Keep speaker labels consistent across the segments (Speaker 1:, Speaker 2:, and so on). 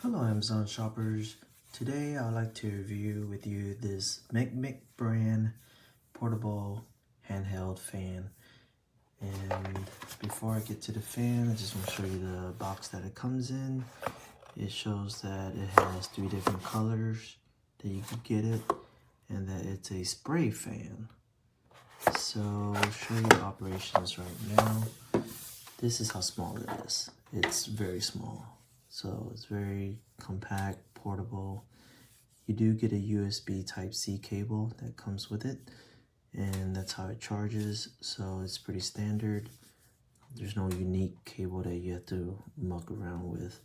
Speaker 1: Hello Amazon shoppers. Today I'd like to review with you this Mecmic brand portable handheld fan. And before I get to the fan, I just want to show you the box that it comes in. It shows that it has 3 different colors that you can get it, and that it's a spray fan. So I'll show you the operations right now. This is how small it is. It's very small. So it's very compact, portable. You do get a USB Type-C cable that comes with it, and that's how it charges. So it's pretty standard. There's no unique cable that you have to muck around with.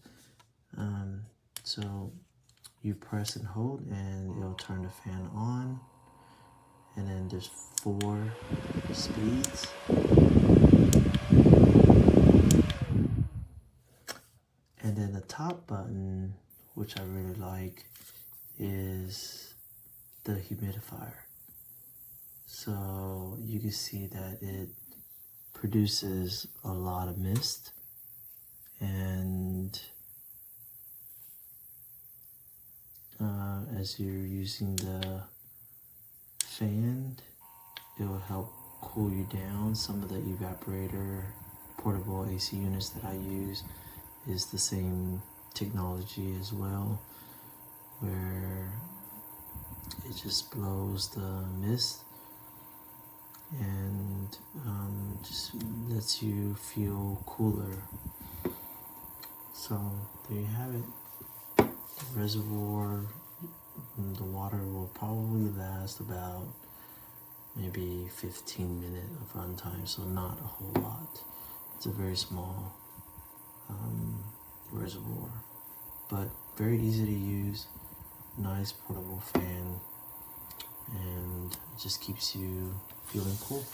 Speaker 1: So you press and hold and it'll turn the fan on. And then there's 4 speeds. And then the top button, which I really like, is the humidifier. So you can see that it produces a lot of mist, and as you're using the fan, it will help cool you down. Some of the evaporator portable AC units that I use is the same technology as well, where it just blows the mist and just lets you feel cooler. So there you have it. The reservoir, the water will probably last about maybe 15 minutes of runtime, so not a whole lot. It's a very small reservoir, but very easy to use, nice portable fan, and it just keeps you feeling cool.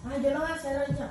Speaker 2: Ah, yo lo voy a hacer ahorita.